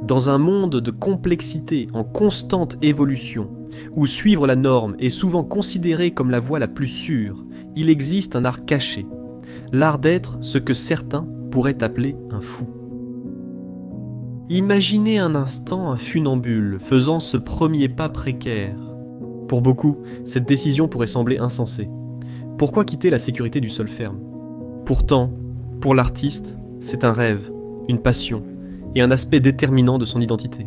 Dans un monde de complexité en constante évolution, où suivre la norme est souvent considéré comme la voie la plus sûre, il existe un art caché, l'art d'être ce que certains pourraient appeler un fou. Imaginez un instant un funambule faisant ce premier pas précaire. Pour beaucoup, cette décision pourrait sembler insensée. Pourquoi quitter la sécurité du sol ferme ? Pourtant, pour l'artiste, c'est un rêve, une passion et un aspect déterminant de son identité.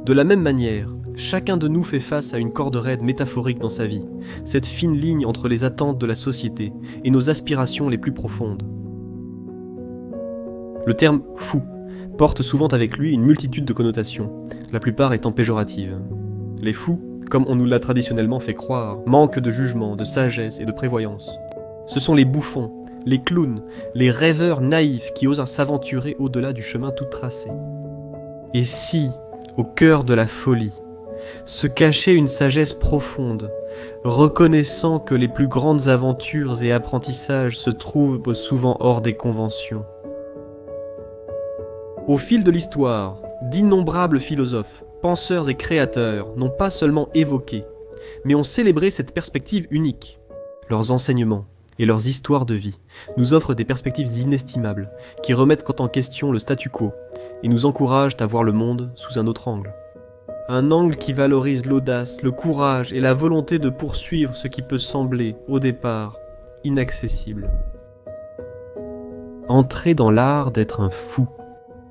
De la même manière, chacun de nous fait face à une corde raide métaphorique dans sa vie, cette fine ligne entre les attentes de la société et nos aspirations les plus profondes. Le terme « fou » porte souvent avec lui une multitude de connotations, la plupart étant péjoratives. Les fous, comme on nous l'a traditionnellement fait croire, manquent de jugement, de sagesse et de prévoyance. Ce sont les bouffons, les clowns, les rêveurs naïfs qui osent s'aventurer au-delà du chemin tout tracé. Et si, au cœur de la folie, se cachait une sagesse profonde, reconnaissant que les plus grandes aventures et apprentissages se trouvent souvent hors des conventions. Au fil de l'histoire, d'innombrables philosophes, penseurs et créateurs n'ont pas seulement évoqué, mais ont célébré cette perspective unique. Leurs enseignements et leurs histoires de vie nous offrent des perspectives inestimables qui remettent en question le statu quo et nous encouragent à voir le monde sous un autre angle. Un angle qui valorise l'audace, le courage et la volonté de poursuivre ce qui peut sembler, au départ, inaccessible. Entrer dans l'art d'être un fou.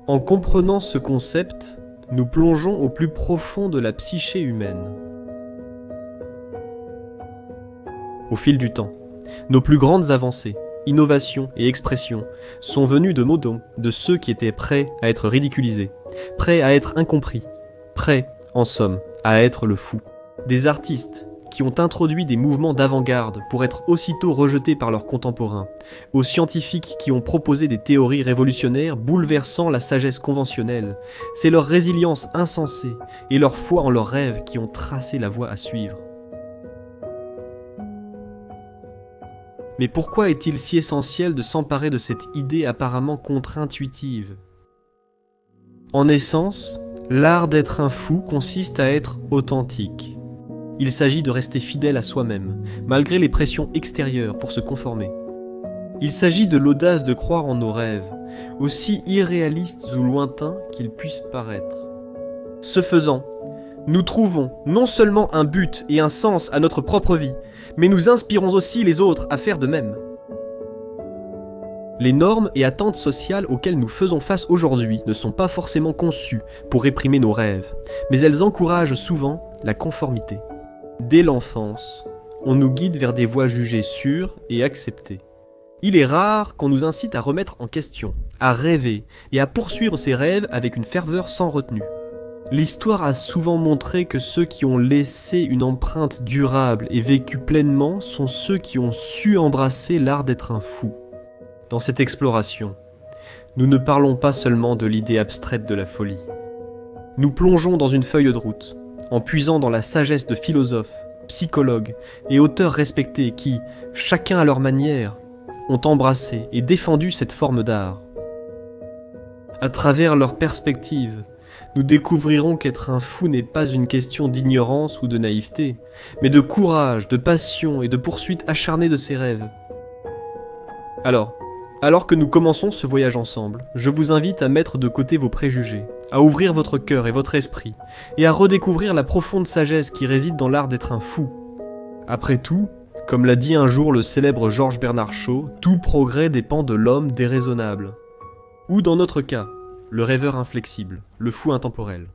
En comprenant ce concept, nous plongeons au plus profond de la psyché humaine. Au fil du temps, nos plus grandes avancées, innovations et expressions sont venues de mots de ceux qui étaient prêts à être ridiculisés, prêts à être incompris, prêts, en somme, à être le fou. Des artistes qui ont introduit des mouvements d'avant-garde pour être aussitôt rejetés par leurs contemporains, aux scientifiques qui ont proposé des théories révolutionnaires bouleversant la sagesse conventionnelle. C'est leur résilience insensée et leur foi en leurs rêves qui ont tracé la voie à suivre. Mais pourquoi est-il si essentiel de s'emparer de cette idée apparemment contre-intuitive ? En essence, l'art d'être un fou consiste à être authentique. Il s'agit de rester fidèle à soi-même, malgré les pressions extérieures pour se conformer. Il s'agit de l'audace de croire en nos rêves, aussi irréalistes ou lointains qu'ils puissent paraître. Ce faisant, nous trouvons non seulement un but et un sens à notre propre vie, mais nous inspirons aussi les autres à faire de même. Les normes et attentes sociales auxquelles nous faisons face aujourd'hui ne sont pas forcément conçues pour réprimer nos rêves, mais elles encouragent souvent la conformité. Dès l'enfance, on nous guide vers des voies jugées sûres et acceptées. Il est rare qu'on nous incite à remettre en question, à rêver et à poursuivre ces rêves avec une ferveur sans retenue. L'histoire a souvent montré que ceux qui ont laissé une empreinte durable et vécu pleinement sont ceux qui ont su embrasser l'art d'être un fou. Dans cette exploration, nous ne parlons pas seulement de l'idée abstraite de la folie. Nous plongeons dans une feuille de route, en puisant dans la sagesse de philosophes, psychologues et auteurs respectés qui, chacun à leur manière, ont embrassé et défendu cette forme d'art. À travers leur perspective, nous découvrirons qu'être un fou n'est pas une question d'ignorance ou de naïveté, mais de courage, de passion et de poursuite acharnée de ses rêves. Alors que nous commençons ce voyage ensemble, je vous invite à mettre de côté vos préjugés, à ouvrir votre cœur et votre esprit, et à redécouvrir la profonde sagesse qui réside dans l'art d'être un fou. Après tout, comme l'a dit un jour le célèbre Georges Bernard Shaw, tout progrès dépend de l'homme déraisonnable. Ou dans notre cas, le rêveur inflexible, le fou intemporel.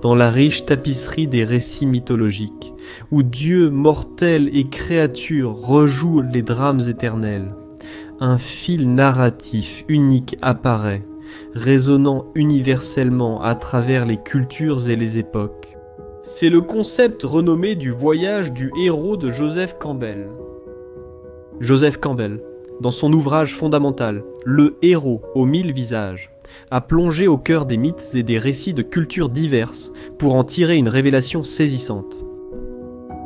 Dans la riche tapisserie des récits mythologiques, où Dieu, mortel et créature rejouent les drames éternels, un fil narratif unique apparaît, résonnant universellement à travers les cultures et les époques. C'est le concept renommé du voyage du héros de Joseph Campbell. Joseph Campbell, dans son ouvrage fondamental « Le héros aux 1000 visages », a plongé au cœur des mythes et des récits de cultures diverses pour en tirer une révélation saisissante.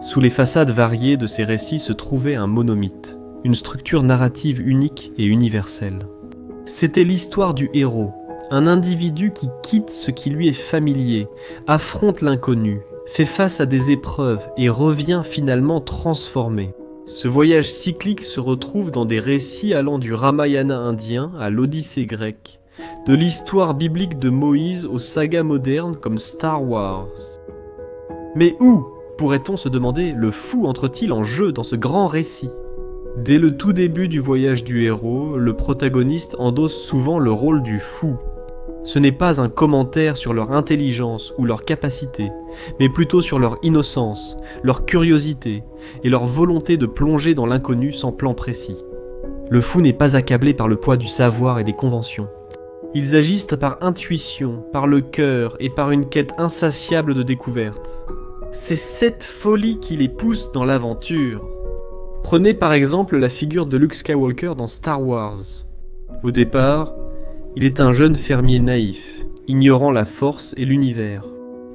Sous les façades variées de ces récits se trouvait un monomythe, une structure narrative unique et universelle. C'était l'histoire du héros, un individu qui quitte ce qui lui est familier, affronte l'inconnu, fait face à des épreuves et revient finalement transformé. Ce voyage cyclique se retrouve dans des récits allant du Ramayana indien à l'Odyssée grecque, de l'histoire biblique de Moïse aux sagas modernes comme Star Wars. Mais où, pourrait-on se demander, le fou entre-t-il en jeu dans ce grand récit ? Dès le tout début du voyage du héros, le protagoniste endosse souvent le rôle du fou. Ce n'est pas un commentaire sur leur intelligence ou leur capacité, mais plutôt sur leur innocence, leur curiosité et leur volonté de plonger dans l'inconnu sans plan précis. Le fou n'est pas accablé par le poids du savoir et des conventions. Ils agissent par intuition, par le cœur et par une quête insatiable de découverte. C'est cette folie qui les pousse dans l'aventure. Prenez par exemple la figure de Luke Skywalker dans Star Wars. Au départ, il est un jeune fermier naïf, ignorant la force et l'univers.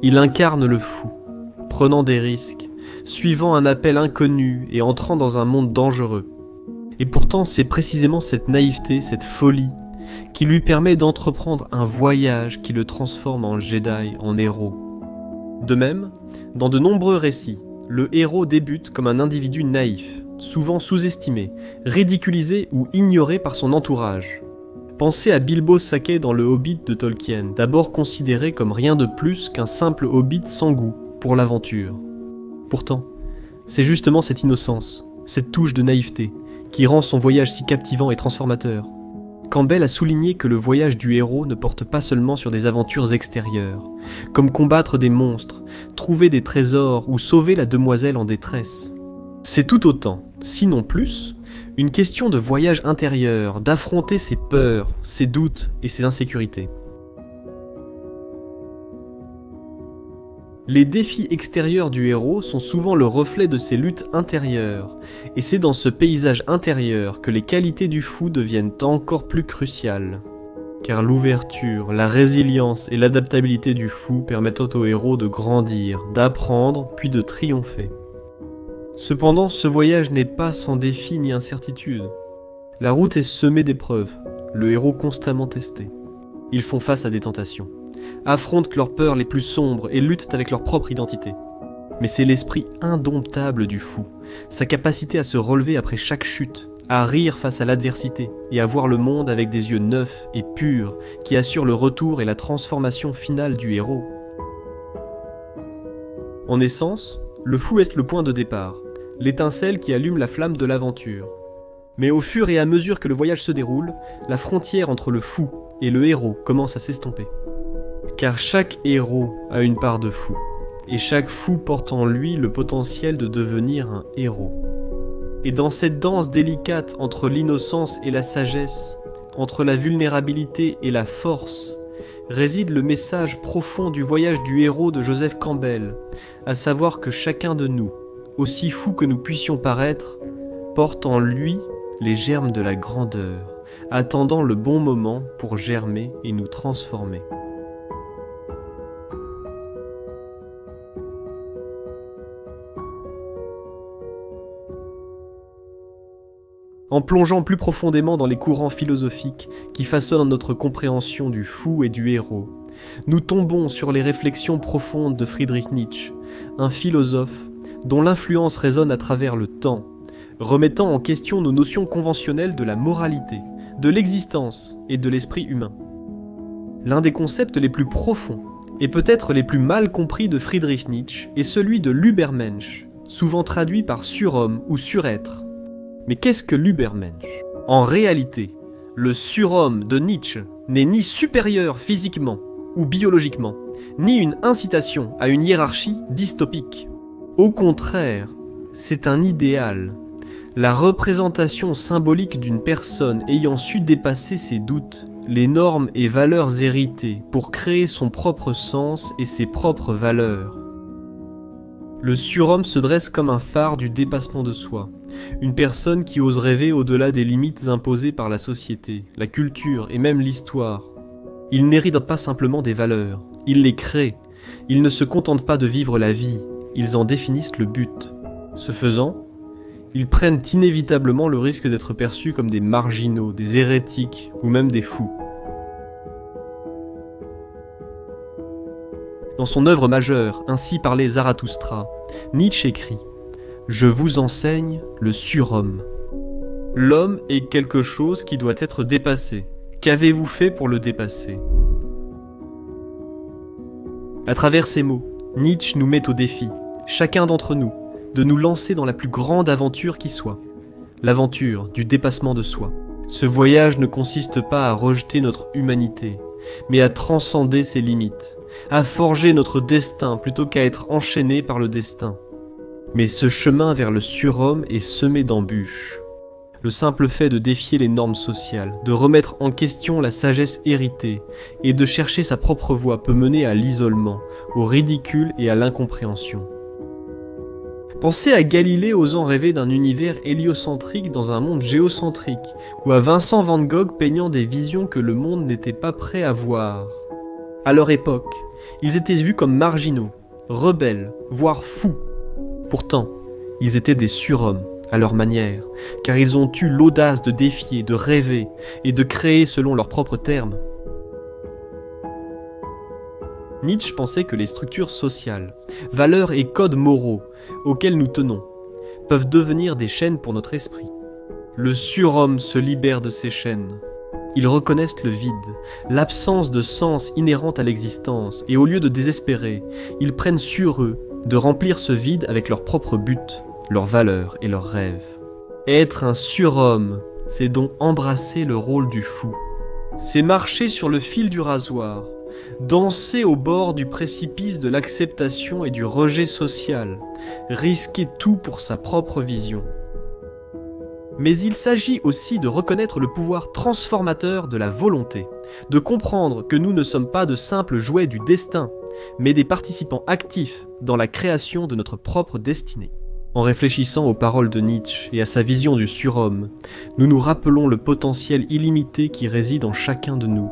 Il incarne le fou, prenant des risques, suivant un appel inconnu et entrant dans un monde dangereux. Et pourtant, c'est précisément cette naïveté, cette folie, qui lui permet d'entreprendre un voyage qui le transforme en Jedi, en héros. De même, dans de nombreux récits, le héros débute comme un individu naïf, souvent sous-estimé, ridiculisé ou ignoré par son entourage. Pensez à Bilbo Sackey dans le Hobbit de Tolkien, d'abord considéré comme rien de plus qu'un simple hobbit sans goût pour l'aventure. Pourtant, c'est justement cette innocence, cette touche de naïveté, qui rend son voyage si captivant et transformateur. Campbell a souligné que le voyage du héros ne porte pas seulement sur des aventures extérieures, comme combattre des monstres, trouver des trésors ou sauver la demoiselle en détresse. C'est tout autant, sinon plus, une question de voyage intérieur, d'affronter ses peurs, ses doutes et ses insécurités. Les défis extérieurs du héros sont souvent le reflet de ses luttes intérieures, et c'est dans ce paysage intérieur que les qualités du fou deviennent encore plus cruciales. Car l'ouverture, la résilience et l'adaptabilité du fou permettent au héros de grandir, d'apprendre, puis de triompher. Cependant, ce voyage n'est pas sans défis ni incertitudes. La route est semée d'épreuves, le héros constamment testé. Ils font face à des tentations, affrontent leurs peurs les plus sombres et luttent avec leur propre identité. Mais c'est l'esprit indomptable du fou, sa capacité à se relever après chaque chute, à rire face à l'adversité et à voir le monde avec des yeux neufs et purs qui assure le retour et la transformation finale du héros. En essence, le fou est le point de départ, l'étincelle qui allume la flamme de l'aventure. Mais au fur et à mesure que le voyage se déroule, la frontière entre le fou et le héros commence à s'estomper. Car chaque héros a une part de fou, et chaque fou porte en lui le potentiel de devenir un héros. Et dans cette danse délicate entre l'innocence et la sagesse, entre la vulnérabilité et la force, réside le message profond du voyage du héros de Joseph Campbell, à savoir que chacun de nous, aussi fou que nous puissions paraître, porte en lui les germes de la grandeur, attendant le bon moment pour germer et nous transformer. En plongeant plus profondément dans les courants philosophiques qui façonnent notre compréhension du fou et du héros, nous tombons sur les réflexions profondes de Friedrich Nietzsche, un philosophe dont l'influence résonne à travers le temps, remettant en question nos notions conventionnelles de la moralité, de l'existence et de l'esprit humain. L'un des concepts les plus profonds et peut-être les plus mal compris de Friedrich Nietzsche est celui de l'Übermensch, souvent traduit par surhomme ou surêtre. Mais qu'est-ce que l'Übermensch ? En réalité, le surhomme de Nietzsche n'est ni supérieur physiquement ou biologiquement, ni une incitation à une hiérarchie dystopique. Au contraire, c'est un idéal, la représentation symbolique d'une personne ayant su dépasser ses doutes, les normes et valeurs héritées pour créer son propre sens et ses propres valeurs. Le surhomme se dresse comme un phare du dépassement de soi, une personne qui ose rêver au-delà des limites imposées par la société, la culture et même l'histoire. Il n'hérite pas simplement des valeurs, il les crée. Ils ne se contentent pas de vivre la vie, ils en définissent le but. Ce faisant, ils prennent inévitablement le risque d'être perçus comme des marginaux, des hérétiques ou même des fous. Dans son œuvre majeure, Ainsi parlait Zarathustra, Nietzsche écrit « Je vous enseigne le surhomme ». L'homme est quelque chose qui doit être dépassé. Qu'avez-vous fait pour le dépasser ? À travers ces mots, Nietzsche nous met au défi, chacun d'entre nous, de nous lancer dans la plus grande aventure qui soit, l'aventure du dépassement de soi. Ce voyage ne consiste pas à rejeter notre humanité, mais à transcender ses limites, à forger notre destin plutôt qu'à être enchaîné par le destin. Mais ce chemin vers le surhomme est semé d'embûches. Le simple fait de défier les normes sociales, de remettre en question la sagesse héritée et de chercher sa propre voie peut mener à l'isolement, au ridicule et à l'incompréhension. Pensez à Galilée osant rêver d'un univers héliocentrique dans un monde géocentrique, ou à Vincent van Gogh peignant des visions que le monde n'était pas prêt à voir. À leur époque, ils étaient vus comme marginaux, rebelles, voire fous. Pourtant, ils étaient des surhommes, à leur manière, car ils ont eu l'audace de défier, de rêver et de créer selon leurs propres termes. Nietzsche pensait que les structures sociales, valeurs et codes moraux auxquels nous tenons peuvent devenir des chaînes pour notre esprit. Le surhomme se libère de ces chaînes. Ils reconnaissent le vide, l'absence de sens inhérente à l'existence, et au lieu de désespérer, ils prennent sur eux de remplir ce vide avec leurs propres buts, leurs valeurs et leurs rêves. Être un surhomme, c'est donc embrasser le rôle du fou. C'est marcher sur le fil du rasoir, danser au bord du précipice de l'acceptation et du rejet social, risquer tout pour sa propre vision. Mais il s'agit aussi de reconnaître le pouvoir transformateur de la volonté, de comprendre que nous ne sommes pas de simples jouets du destin, mais des participants actifs dans la création de notre propre destinée. En réfléchissant aux paroles de Nietzsche et à sa vision du surhomme, nous nous rappelons le potentiel illimité qui réside en chacun de nous.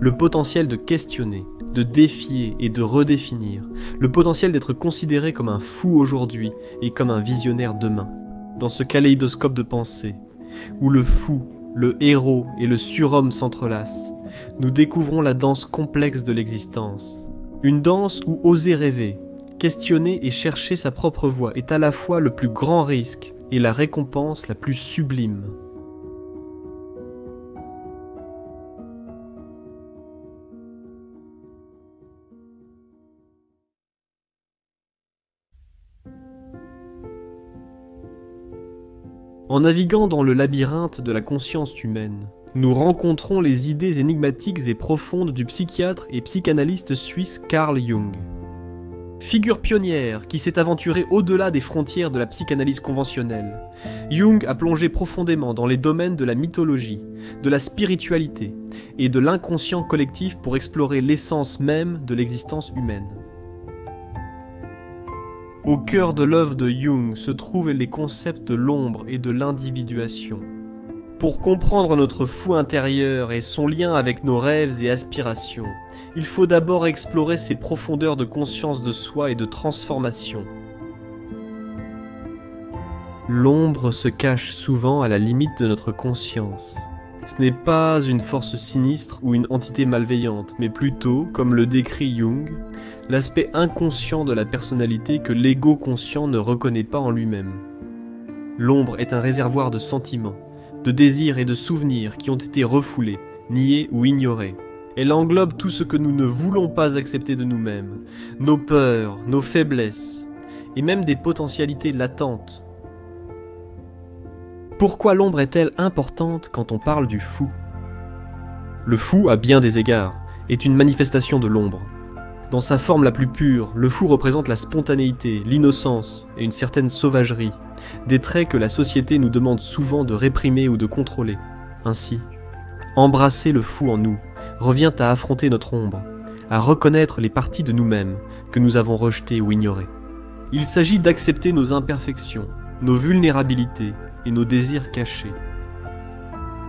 Le potentiel de questionner, de défier et de redéfinir. Le potentiel d'être considéré comme un fou aujourd'hui et comme un visionnaire demain. Dans ce kaléidoscope de pensée, où le fou, le héros et le surhomme s'entrelacent, nous découvrons la danse complexe de l'existence. Une danse où oser rêver, questionner et chercher sa propre voie est à la fois le plus grand risque et la récompense la plus sublime. En naviguant dans le labyrinthe de la conscience humaine, nous rencontrons les idées énigmatiques et profondes du psychiatre et psychanalyste suisse Carl Jung. Figure pionnière qui s'est aventurée au-delà des frontières de la psychanalyse conventionnelle, Jung a plongé profondément dans les domaines de la mythologie, de la spiritualité et de l'inconscient collectif pour explorer l'essence même de l'existence humaine. Au cœur de l'œuvre de Jung se trouvent les concepts de l'ombre et de l'individuation. Pour comprendre notre fou intérieur et son lien avec nos rêves et aspirations, il faut d'abord explorer ces profondeurs de conscience de soi et de transformation. L'ombre se cache souvent à la limite de notre conscience. Ce n'est pas une force sinistre ou une entité malveillante, mais plutôt, comme le décrit Jung, l'aspect inconscient de la personnalité que l'ego conscient ne reconnaît pas en lui-même. L'ombre est un réservoir de sentiments, de désirs et de souvenirs qui ont été refoulés, niés ou ignorés. Elle englobe tout ce que nous ne voulons pas accepter de nous-mêmes, nos peurs, nos faiblesses, et même des potentialités latentes. Pourquoi l'ombre est-elle importante quand on parle du fou ? Le fou, à bien des égards, est une manifestation de l'ombre. Dans sa forme la plus pure, le fou représente la spontanéité, l'innocence et une certaine sauvagerie, des traits que la société nous demande souvent de réprimer ou de contrôler. Ainsi, embrasser le fou en nous revient à affronter notre ombre, à reconnaître les parties de nous-mêmes que nous avons rejetées ou ignorées. Il s'agit d'accepter nos imperfections, nos vulnérabilités et nos désirs cachés.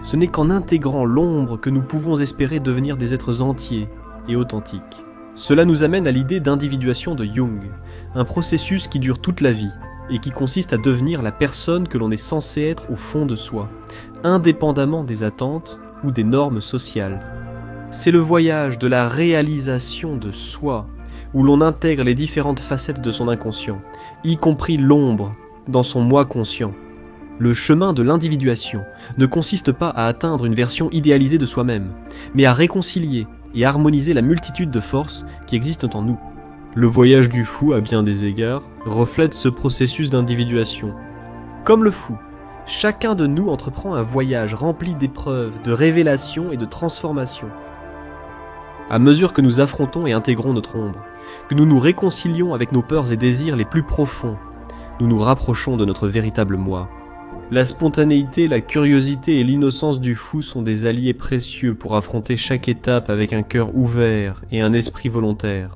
Ce n'est qu'en intégrant l'ombre que nous pouvons espérer devenir des êtres entiers et authentiques. Cela nous amène à l'idée d'individuation de Jung, un processus qui dure toute la vie et qui consiste à devenir la personne que l'on est censé être au fond de soi, indépendamment des attentes ou des normes sociales. C'est le voyage de la réalisation de soi, où l'on intègre les différentes facettes de son inconscient, y compris l'ombre, dans son moi conscient. Le chemin de l'individuation ne consiste pas à atteindre une version idéalisée de soi-même, mais à réconcilier et harmoniser la multitude de forces qui existent en nous. Le voyage du fou, à bien des égards, reflète ce processus d'individuation. Comme le fou, chacun de nous entreprend un voyage rempli d'épreuves, de révélations et de transformations. À mesure que nous affrontons et intégrons notre ombre, que nous nous réconcilions avec nos peurs et désirs les plus profonds, nous nous rapprochons de notre véritable moi. La spontanéité, la curiosité et l'innocence du fou sont des alliés précieux pour affronter chaque étape avec un cœur ouvert et un esprit volontaire.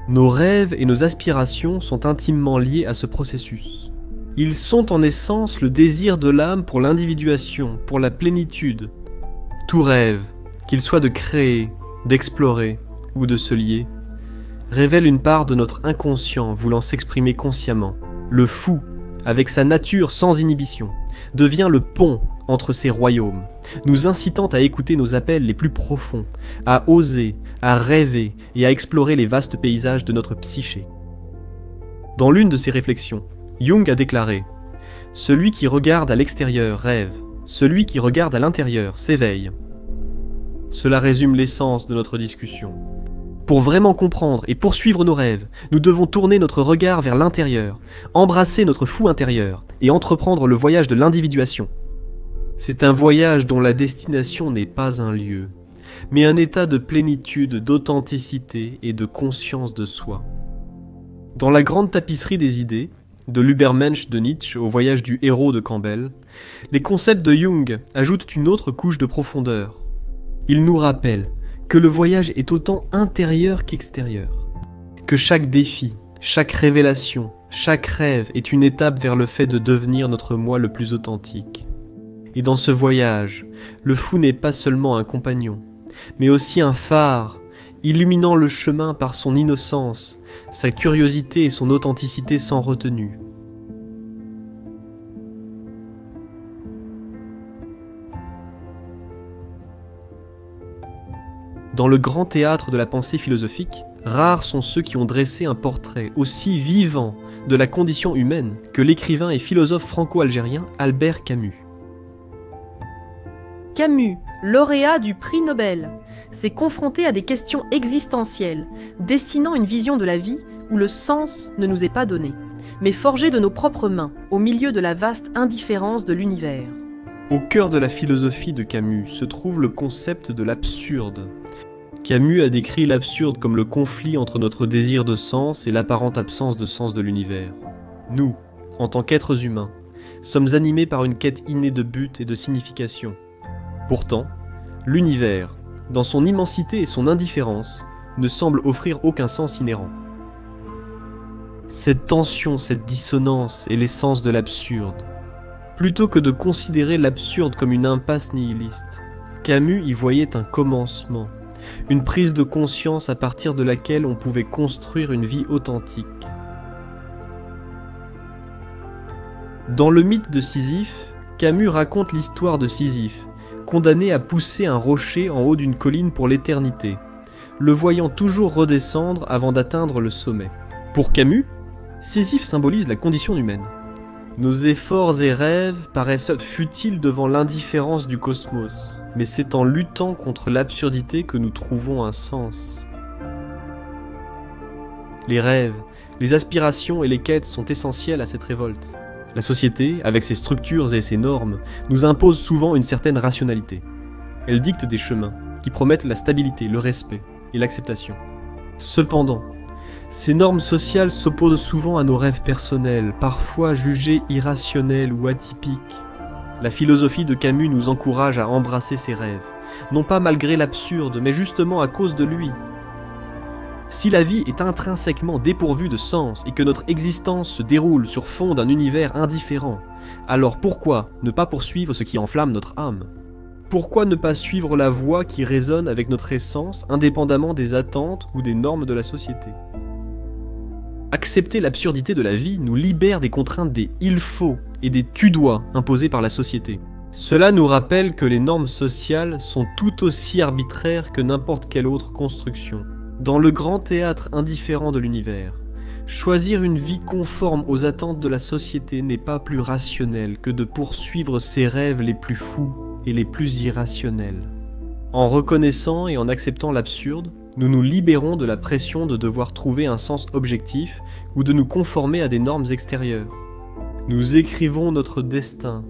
Nos rêves et nos aspirations sont intimement liés à ce processus. Ils sont en essence le désir de l'âme pour l'individuation, pour la plénitude. Tout rêve, qu'il soit de créer, d'explorer ou de se lier, révèle une part de notre inconscient voulant s'exprimer consciemment. Le fou, avec sa nature sans inhibition, devient le pont entre ces royaumes, nous incitant à écouter nos appels les plus profonds, à oser, à rêver et à explorer les vastes paysages de notre psyché. Dans l'une de ses réflexions, Jung a déclaré « Celui qui regarde à l'extérieur rêve, celui qui regarde à l'intérieur s'éveille ». Cela résume l'essence de notre discussion. Pour vraiment comprendre et poursuivre nos rêves, nous devons tourner notre regard vers l'intérieur, embrasser notre fou intérieur et entreprendre le voyage de l'individuation. C'est un voyage dont la destination n'est pas un lieu, mais un état de plénitude, d'authenticité et de conscience de soi. Dans la grande tapisserie des idées, de l'Übermensch de Nietzsche au voyage du héros de Campbell, les concepts de Jung ajoutent une autre couche de profondeur. Ils nous rappellent que le voyage est autant intérieur qu'extérieur, que chaque défi, chaque révélation, chaque rêve est une étape vers le fait de devenir notre moi le plus authentique. Et dans ce voyage, le fou n'est pas seulement un compagnon, mais aussi un phare, illuminant le chemin par son innocence, sa curiosité et son authenticité sans retenue. Dans le grand théâtre de la pensée philosophique, rares sont ceux qui ont dressé un portrait aussi vivant de la condition humaine que l'écrivain et philosophe franco-algérien Albert Camus. Camus, lauréat du prix Nobel, s'est confronté à des questions existentielles, dessinant une vision de la vie où le sens ne nous est pas donné, mais forgé de nos propres mains, au milieu de la vaste indifférence de l'univers. Au cœur de la philosophie de Camus se trouve le concept de l'absurde. Camus a décrit l'absurde comme le conflit entre notre désir de sens et l'apparente absence de sens de l'univers. Nous, en tant qu'êtres humains, sommes animés par une quête innée de but et de signification. Pourtant, l'univers, dans son immensité et son indifférence, ne semble offrir aucun sens inhérent. Cette tension, cette dissonance est l'essence de l'absurde. Plutôt que de considérer l'absurde comme une impasse nihiliste, Camus y voyait un commencement, une prise de conscience à partir de laquelle on pouvait construire une vie authentique. Dans le mythe de Sisyphe, Camus raconte l'histoire de Sisyphe, condamné à pousser un rocher en haut d'une colline pour l'éternité, le voyant toujours redescendre avant d'atteindre le sommet. Pour Camus, Sisyphe symbolise la condition humaine. Nos efforts et rêves paraissent futiles devant l'indifférence du cosmos, mais c'est en luttant contre l'absurdité que nous trouvons un sens. Les rêves, les aspirations et les quêtes sont essentiels à cette révolte. La société, avec ses structures et ses normes, nous impose souvent une certaine rationalité. Elle dicte des chemins qui promettent la stabilité, le respect et l'acceptation. Cependant, ces normes sociales s'opposent souvent à nos rêves personnels, parfois jugés irrationnels ou atypiques. La philosophie de Camus nous encourage à embrasser ces rêves, non pas malgré l'absurde, mais justement à cause de lui. Si la vie est intrinsèquement dépourvue de sens et que notre existence se déroule sur fond d'un univers indifférent, alors pourquoi ne pas poursuivre ce qui enflamme notre âme ? Pourquoi ne pas suivre la voie qui résonne avec notre essence, indépendamment des attentes ou des normes de la société ? Accepter l'absurdité de la vie nous libère des contraintes des « il faut » et des « tu dois » imposées par la société. Cela nous rappelle que les normes sociales sont tout aussi arbitraires que n'importe quelle autre construction. Dans le grand théâtre indifférent de l'univers, choisir une vie conforme aux attentes de la société n'est pas plus rationnel que de poursuivre ses rêves les plus fous et les plus irrationnels. En reconnaissant et en acceptant l'absurde, nous nous libérons de la pression de devoir trouver un sens objectif ou de nous conformer à des normes extérieures. Nous écrivons notre destin,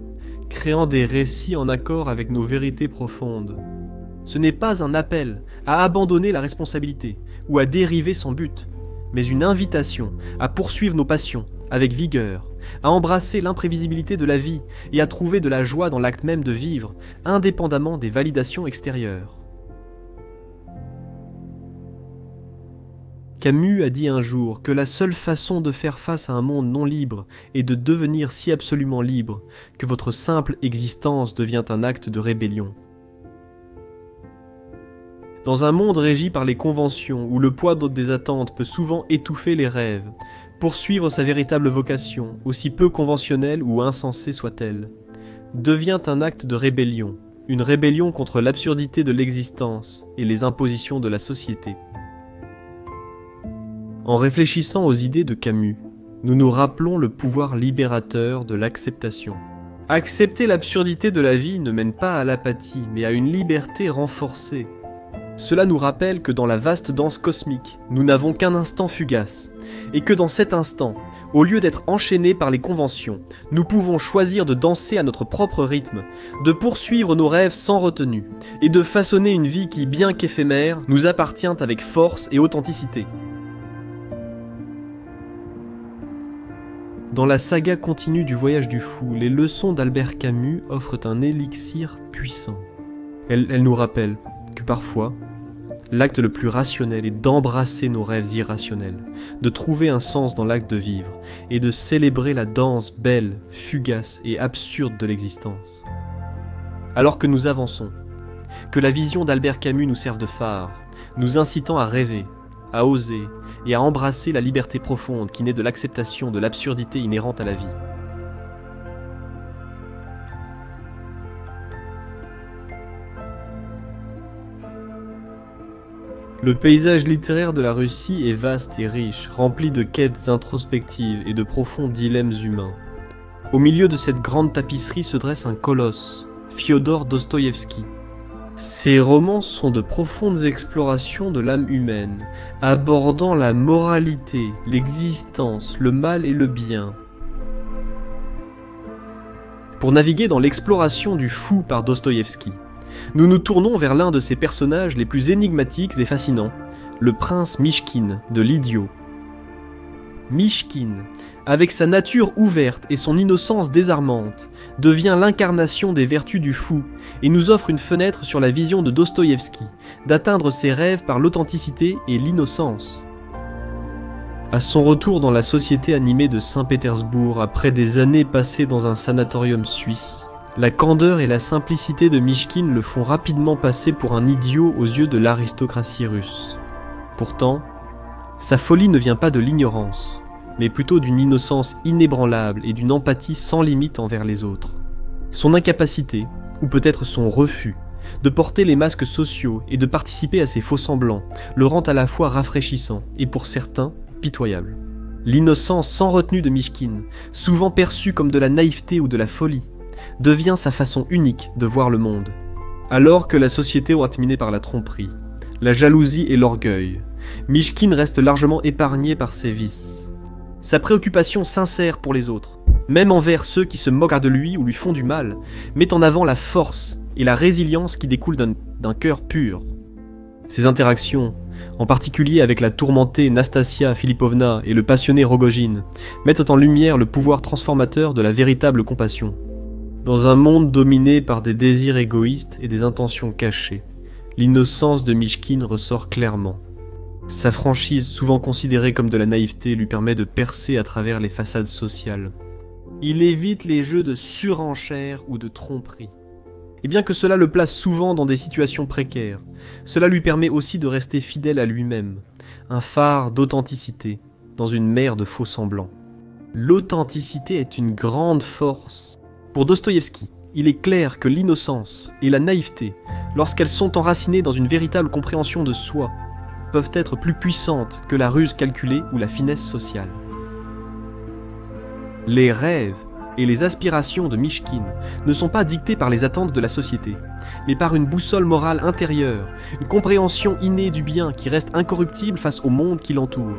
créant des récits en accord avec nos vérités profondes. Ce n'est pas un appel à abandonner la responsabilité ou à dériver son but, mais une invitation à poursuivre nos passions avec vigueur, à embrasser l'imprévisibilité de la vie et à trouver de la joie dans l'acte même de vivre, indépendamment des validations extérieures. Camus a dit un jour que la seule façon de faire face à un monde non libre est de devenir si absolument libre que votre simple existence devient un acte de rébellion. Dans un monde régi par les conventions où le poids des attentes peut souvent étouffer les rêves, poursuivre sa véritable vocation, aussi peu conventionnelle ou insensée soit-elle, devient un acte de rébellion, une rébellion contre l'absurdité de l'existence et les impositions de la société. En réfléchissant aux idées de Camus, nous nous rappelons le pouvoir libérateur de l'acceptation. Accepter l'absurdité de la vie ne mène pas à l'apathie, mais à une liberté renforcée. Cela nous rappelle que dans la vaste danse cosmique, nous n'avons qu'un instant fugace, et que dans cet instant, au lieu d'être enchaînés par les conventions, nous pouvons choisir de danser à notre propre rythme, de poursuivre nos rêves sans retenue, et de façonner une vie qui, bien qu'éphémère, nous appartient avec force et authenticité. Dans la saga continue du voyage du fou, les leçons d'Albert Camus offrent un élixir puissant. Elles nous rappellent que parfois, l'acte le plus rationnel est d'embrasser nos rêves irrationnels, de trouver un sens dans l'acte de vivre et de célébrer la danse belle, fugace et absurde de l'existence. Alors que nous avançons, que la vision d'Albert Camus nous serve de phare, nous incitant à rêver, à oser et à embrasser la liberté profonde qui naît de l'acceptation de l'absurdité inhérente à la vie. Le paysage littéraire de la Russie est vaste et riche, rempli de quêtes introspectives et de profonds dilemmes humains. Au milieu de cette grande tapisserie se dresse un colosse, Fiodor Dostoïevski. Ses romans sont de profondes explorations de l'âme humaine, abordant la moralité, l'existence, le mal et le bien. Pour naviguer dans l'exploration du fou par Dostoïevski, nous nous tournons vers l'un de ses personnages les plus énigmatiques et fascinants, le prince Mishkin de l'idiot. Mishkin, avec sa nature ouverte et son innocence désarmante, devient l'incarnation des vertus du fou et nous offre une fenêtre sur la vision de Dostoïevski, d'atteindre ses rêves par l'authenticité et l'innocence. À son retour dans la société animée de Saint-Pétersbourg après des années passées dans un sanatorium suisse, la candeur et la simplicité de Mishkin le font rapidement passer pour un idiot aux yeux de l'aristocratie russe. Pourtant, sa folie ne vient pas de l'ignorance, mais plutôt d'une innocence inébranlable et d'une empathie sans limite envers les autres. Son incapacité, ou peut-être son refus, de porter les masques sociaux et de participer à ces faux-semblants, le rend à la fois rafraîchissant et pour certains, pitoyable. L'innocence sans retenue de Mishkin, souvent perçue comme de la naïveté ou de la folie, devient sa façon unique de voir le monde. Alors que la société aura terminé par la tromperie, la jalousie et l'orgueil, Mishkin reste largement épargné par ses vices. Sa préoccupation sincère pour les autres, même envers ceux qui se moquent de lui ou lui font du mal, met en avant la force et la résilience qui découlent d'un cœur pur. Ses interactions, en particulier avec la tourmentée Nastasia Filipovna et le passionné Rogojin, mettent en lumière le pouvoir transformateur de la véritable compassion. Dans un monde dominé par des désirs égoïstes et des intentions cachées, l'innocence de Mishkin ressort clairement. Sa franchise, souvent considérée comme de la naïveté, lui permet de percer à travers les façades sociales. Il évite les jeux de surenchère ou de tromperie. Et bien que cela le place souvent dans des situations précaires, cela lui permet aussi de rester fidèle à lui-même, un phare d'authenticité, dans une mer de faux semblants. L'authenticité est une grande force. Pour Dostoïevski, il est clair que l'innocence et la naïveté, lorsqu'elles sont enracinées dans une véritable compréhension de soi, peuvent être plus puissantes que la ruse calculée ou la finesse sociale. Les rêves et les aspirations de Mychkine ne sont pas dictés par les attentes de la société, mais par une boussole morale intérieure, une compréhension innée du bien qui reste incorruptible face au monde qui l'entoure.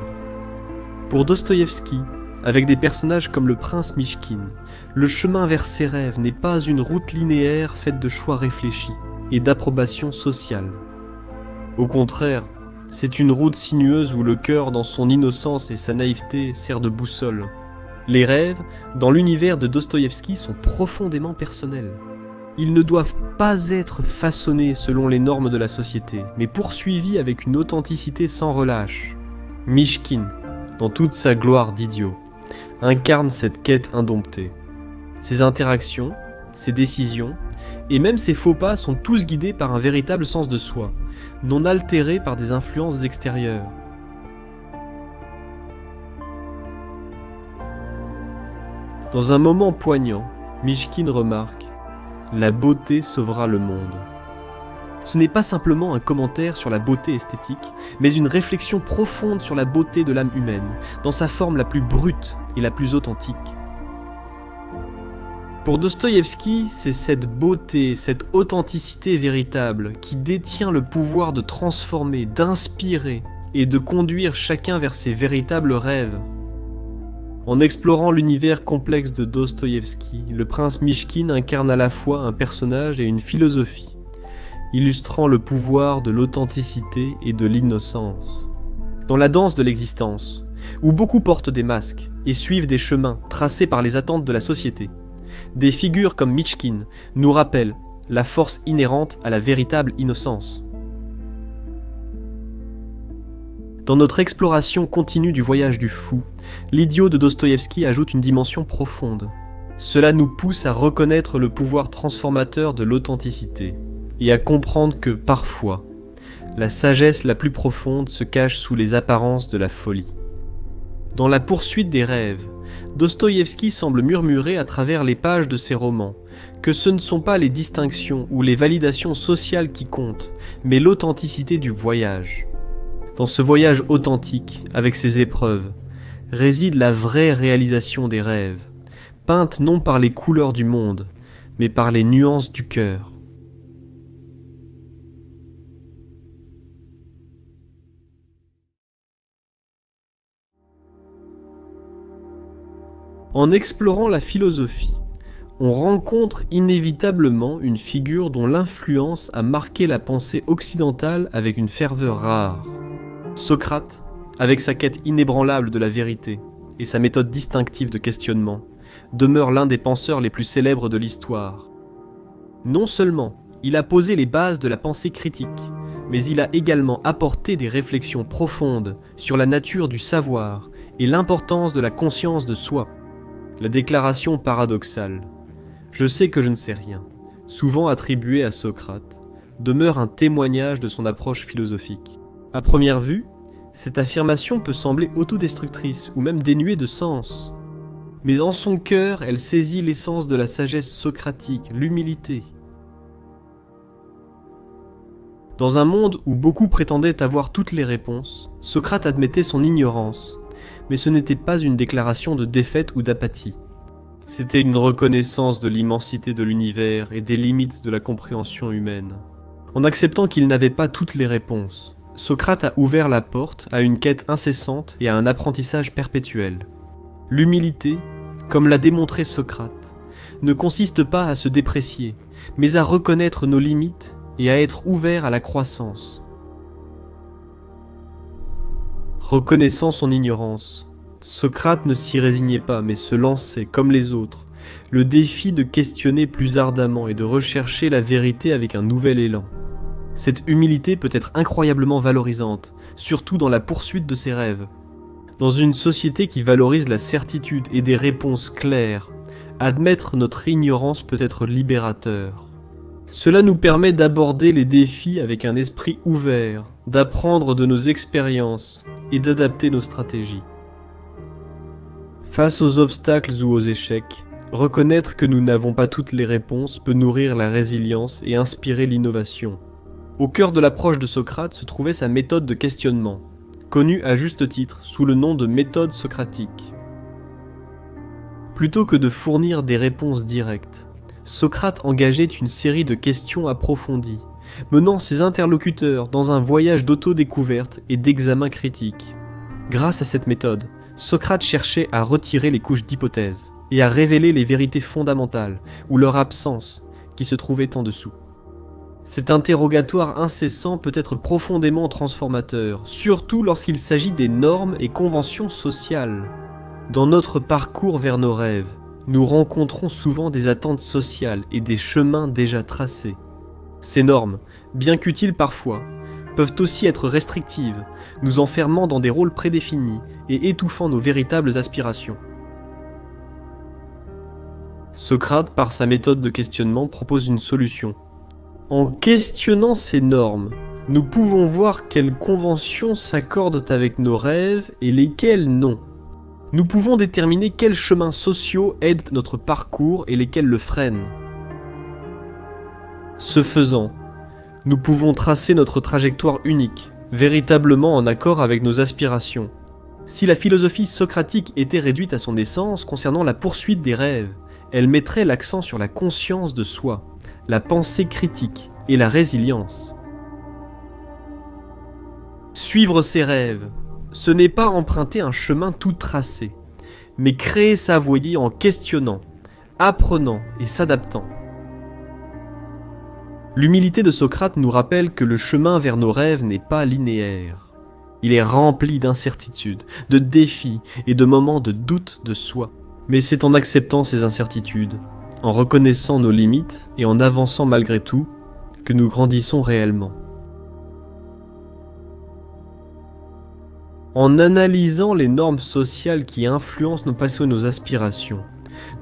Pour Dostoïevski, avec des personnages comme le prince Mychkine, le chemin vers ses rêves n'est pas une route linéaire faite de choix réfléchis et d'approbation sociale. Au contraire, c'est une route sinueuse où le cœur, dans son innocence et sa naïveté, sert de boussole. Les rêves, dans l'univers de Dostoïevski, sont profondément personnels. Ils ne doivent pas être façonnés selon les normes de la société, mais poursuivis avec une authenticité sans relâche. Mychkine, dans toute sa gloire d'idiot, incarne cette quête indomptée. Ses interactions, ses décisions, et même ses faux pas sont tous guidés par un véritable sens de soi, non altérés par des influences extérieures. Dans un moment poignant, Mychkine remarque « La beauté sauvera le monde ». Ce n'est pas simplement un commentaire sur la beauté esthétique, mais une réflexion profonde sur la beauté de l'âme humaine, dans sa forme la plus brute et la plus authentique. Pour Dostoïevski, c'est cette beauté, cette authenticité véritable qui détient le pouvoir de transformer, d'inspirer et de conduire chacun vers ses véritables rêves. En explorant l'univers complexe de Dostoïevski, le prince Mychkine incarne à la fois un personnage et une philosophie, illustrant le pouvoir de l'authenticité et de l'innocence. Dans la danse de l'existence, où beaucoup portent des masques et suivent des chemins tracés par les attentes de la société, des figures comme Mychkine nous rappellent la force inhérente à la véritable innocence. Dans notre exploration continue du voyage du fou, l'idiot de Dostoïevski ajoute une dimension profonde. Cela nous pousse à reconnaître le pouvoir transformateur de l'authenticité et à comprendre que, parfois, la sagesse la plus profonde se cache sous les apparences de la folie. Dans la poursuite des rêves, Dostoïevski semble murmurer à travers les pages de ses romans que ce ne sont pas les distinctions ou les validations sociales qui comptent, mais l'authenticité du voyage. Dans ce voyage authentique, avec ses épreuves, réside la vraie réalisation des rêves, peinte non par les couleurs du monde, mais par les nuances du cœur. En explorant la philosophie, on rencontre inévitablement une figure dont l'influence a marqué la pensée occidentale avec une ferveur rare. Socrate, avec sa quête inébranlable de la vérité et sa méthode distinctive de questionnement, demeure l'un des penseurs les plus célèbres de l'histoire. Non seulement il a posé les bases de la pensée critique, mais il a également apporté des réflexions profondes sur la nature du savoir et l'importance de la conscience de soi. La déclaration paradoxale « Je sais que je ne sais rien », souvent attribuée à Socrate, demeure un témoignage de son approche philosophique. À première vue, cette affirmation peut sembler autodestructrice ou même dénuée de sens. Mais en son cœur, elle saisit l'essence de la sagesse socratique, l'humilité. Dans un monde où beaucoup prétendaient avoir toutes les réponses, Socrate admettait son ignorance, mais ce n'était pas une déclaration de défaite ou d'apathie. C'était une reconnaissance de l'immensité de l'univers et des limites de la compréhension humaine. En acceptant qu'il n'avait pas toutes les réponses, Socrate a ouvert la porte à une quête incessante et à un apprentissage perpétuel. L'humilité, comme l'a démontré Socrate, ne consiste pas à se déprécier, mais à reconnaître nos limites et à être ouvert à la croissance. Reconnaissant son ignorance, Socrate ne s'y résignait pas, mais se lançait, comme les autres, le défi de questionner plus ardemment et de rechercher la vérité avec un nouvel élan. Cette humilité peut être incroyablement valorisante, surtout dans la poursuite de ses rêves. Dans une société qui valorise la certitude et des réponses claires, admettre notre ignorance peut être libérateur. Cela nous permet d'aborder les défis avec un esprit ouvert, d'apprendre de nos expériences et d'adapter nos stratégies. Face aux obstacles ou aux échecs, reconnaître que nous n'avons pas toutes les réponses peut nourrir la résilience et inspirer l'innovation. Au cœur de l'approche de Socrate se trouvait sa méthode de questionnement, connue à juste titre sous le nom de méthode socratique. Plutôt que de fournir des réponses directes, Socrate engageait une série de questions approfondies, menant ses interlocuteurs dans un voyage d'autodécouverte et d'examen critique. Grâce à cette méthode, Socrate cherchait à retirer les couches d'hypothèses et à révéler les vérités fondamentales ou leur absence qui se trouvaient en dessous. Cet interrogatoire incessant peut être profondément transformateur, surtout lorsqu'il s'agit des normes et conventions sociales. Dans notre parcours vers nos rêves, nous rencontrons souvent des attentes sociales et des chemins déjà tracés. Ces normes, bien qu'utiles parfois, peuvent aussi être restrictives, nous enfermant dans des rôles prédéfinis et étouffant nos véritables aspirations. Socrate, par sa méthode de questionnement, propose une solution. En questionnant ces normes, nous pouvons voir quelles conventions s'accordent avec nos rêves et lesquelles non. Nous pouvons déterminer quels chemins sociaux aident notre parcours et lesquels le freinent. Ce faisant, nous pouvons tracer notre trajectoire unique, véritablement en accord avec nos aspirations. Si la philosophie socratique était réduite à son essence concernant la poursuite des rêves, elle mettrait l'accent sur la conscience de soi, la pensée critique et la résilience. Suivre ses rêves, ce n'est pas emprunter un chemin tout tracé, mais créer sa voie en questionnant, apprenant et s'adaptant. L'humilité de Socrate nous rappelle que le chemin vers nos rêves n'est pas linéaire. Il est rempli d'incertitudes, de défis et de moments de doute de soi. Mais c'est en acceptant ces incertitudes, en reconnaissant nos limites et en avançant malgré tout, que nous grandissons réellement. En analysant les normes sociales qui influencent nos passions et nos aspirations,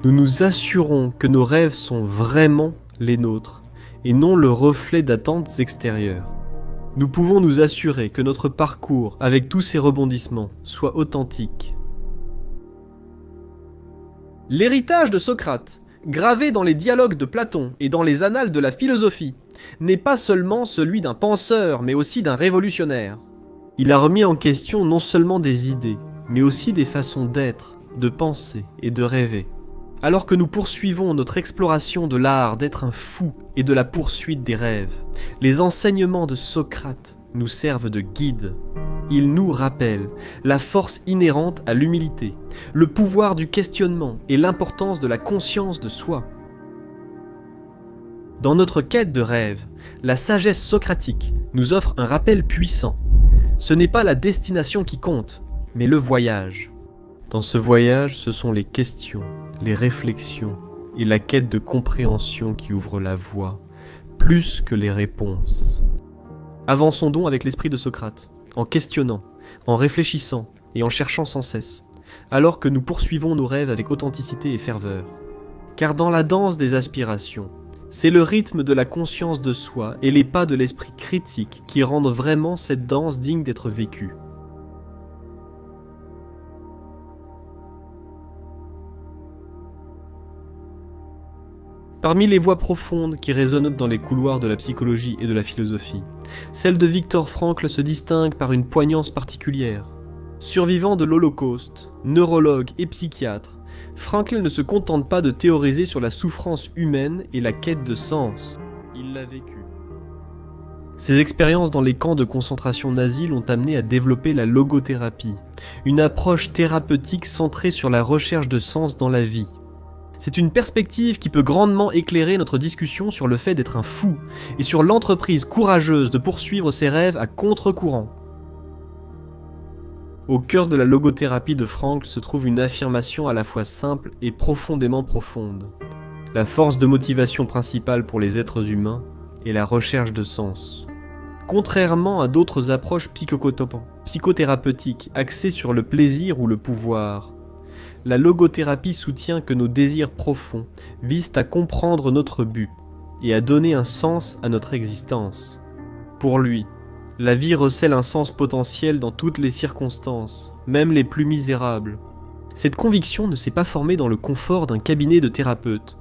nous nous assurons que nos rêves sont vraiment les nôtres et non le reflet d'attentes extérieures. Nous pouvons nous assurer que notre parcours, avec tous ses rebondissements, soit authentique. L'héritage de Socrate, gravé dans les dialogues de Platon et dans les annales de la philosophie, n'est pas seulement celui d'un penseur, mais aussi d'un révolutionnaire. Il a remis en question non seulement des idées, mais aussi des façons d'être, de penser et de rêver. Alors que nous poursuivons notre exploration de l'art d'être un fou et de la poursuite des rêves, les enseignements de Socrate nous servent de guide. Ils nous rappellent la force inhérente à l'humilité, le pouvoir du questionnement et l'importance de la conscience de soi. Dans notre quête de rêve, la sagesse socratique nous offre un rappel puissant. Ce n'est pas la destination qui compte, mais le voyage. Dans ce voyage, ce sont les questions, les réflexions et la quête de compréhension qui ouvrent la voie, plus que les réponses. Avançons donc avec l'esprit de Socrate, en questionnant, en réfléchissant et en cherchant sans cesse, alors que nous poursuivons nos rêves avec authenticité et ferveur. Car dans la danse des aspirations, c'est le rythme de la conscience de soi et les pas de l'esprit critique qui rendent vraiment cette danse digne d'être vécue. Parmi les voix profondes qui résonnent dans les couloirs de la psychologie et de la philosophie, celle de Viktor Frankl se distingue par une poignance particulière. Survivant de l'Holocauste, neurologue et psychiatre, Frankl ne se contente pas de théoriser sur la souffrance humaine et la quête de sens. Il l'a vécu. Ses expériences dans les camps de concentration nazis l'ont amené à développer la logothérapie, une approche thérapeutique centrée sur la recherche de sens dans la vie. C'est une perspective qui peut grandement éclairer notre discussion sur le fait d'être un fou et sur l'entreprise courageuse de poursuivre ses rêves à contre-courant. Au cœur de la logothérapie de Frankl se trouve une affirmation à la fois simple et profondément profonde. La force de motivation principale pour les êtres humains est la recherche de sens. Contrairement à d'autres approches psychothérapeutiques axées sur le plaisir ou le pouvoir, la logothérapie soutient que nos désirs profonds visent à comprendre notre but et à donner un sens à notre existence. Pour lui, la vie recèle un sens potentiel dans toutes les circonstances, même les plus misérables. Cette conviction ne s'est pas formée dans le confort d'un cabinet de thérapeute,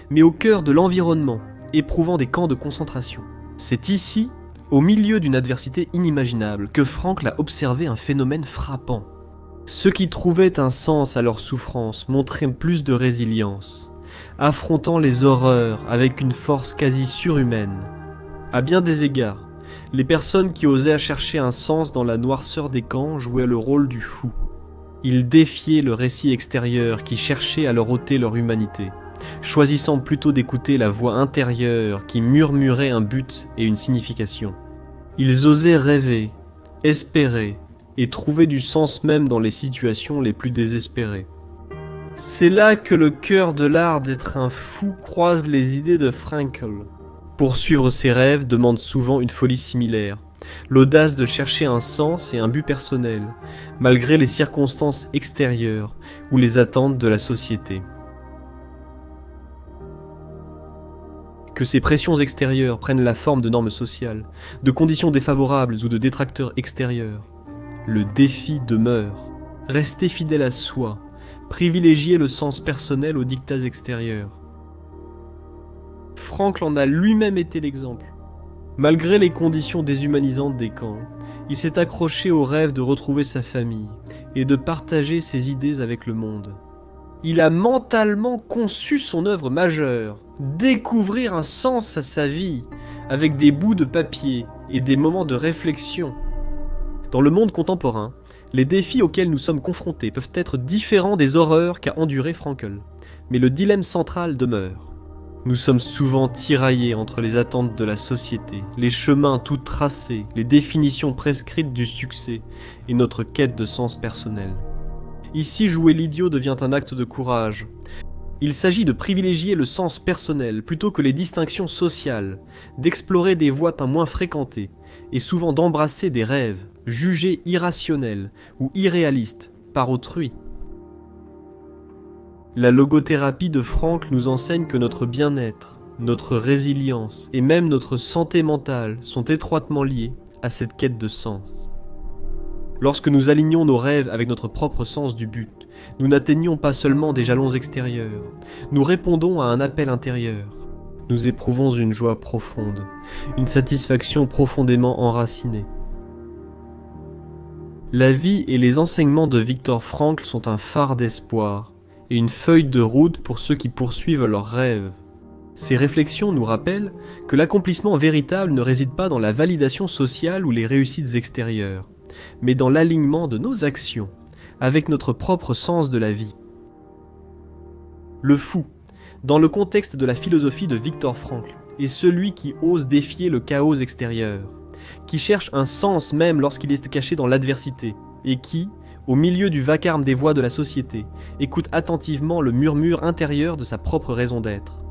mais au cœur de l'environnement, éprouvant des camps de concentration. C'est ici, au milieu d'une adversité inimaginable, que Frankl a observé un phénomène frappant. Ceux qui trouvaient un sens à leur souffrance montraient plus de résilience, affrontant les horreurs avec une force quasi surhumaine. À bien des égards, les personnes qui osaient chercher un sens dans la noirceur des camps jouaient le rôle du fou. Ils défiaient le récit extérieur qui cherchait à leur ôter leur humanité, choisissant plutôt d'écouter la voix intérieure qui murmurait un but et une signification. Ils osaient rêver, espérer et trouver du sens même dans les situations les plus désespérées. C'est là que le cœur de l'art d'être un fou croise les idées de Frankl. Poursuivre ses rêves demande souvent une folie similaire, l'audace de chercher un sens et un but personnel, malgré les circonstances extérieures ou les attentes de la société. Que ces pressions extérieures prennent la forme de normes sociales, de conditions défavorables ou de détracteurs extérieurs, le défi demeure. Rester fidèle à soi, privilégier le sens personnel aux dictats extérieurs. Frankl en a lui-même été l'exemple. Malgré les conditions déshumanisantes des camps, il s'est accroché au rêve de retrouver sa famille et de partager ses idées avec le monde. Il a mentalement conçu son œuvre majeure, découvrir un sens à sa vie, avec des bouts de papier et des moments de réflexion. Dans le monde contemporain, les défis auxquels nous sommes confrontés peuvent être différents des horreurs qu'a enduré Frankl, mais le dilemme central demeure. Nous sommes souvent tiraillés entre les attentes de la société, les chemins tout tracés, les définitions prescrites du succès et notre quête de sens personnel. Ici, jouer l'idiot devient un acte de courage. Il s'agit de privilégier le sens personnel plutôt que les distinctions sociales, d'explorer des voies moins fréquentées et souvent d'embrasser des rêves jugés irrationnels ou irréalistes par autrui. La logothérapie de Frankl nous enseigne que notre bien-être, notre résilience et même notre santé mentale sont étroitement liés à cette quête de sens. Lorsque nous alignons nos rêves avec notre propre sens du but, nous n'atteignons pas seulement des jalons extérieurs, nous répondons à un appel intérieur. Nous éprouvons une joie profonde, une satisfaction profondément enracinée. La vie et les enseignements de Viktor Frankl sont un phare d'espoir et une feuille de route pour ceux qui poursuivent leurs rêves. Ces réflexions nous rappellent que l'accomplissement véritable ne réside pas dans la validation sociale ou les réussites extérieures, mais dans l'alignement de nos actions avec notre propre sens de la vie. Le fou, dans le contexte de la philosophie de Viktor Frankl, est celui qui ose défier le chaos extérieur, qui cherche un sens même lorsqu'il est caché dans l'adversité, et qui, au milieu du vacarme des voix de la société, écoute attentivement le murmure intérieur de sa propre raison d'être.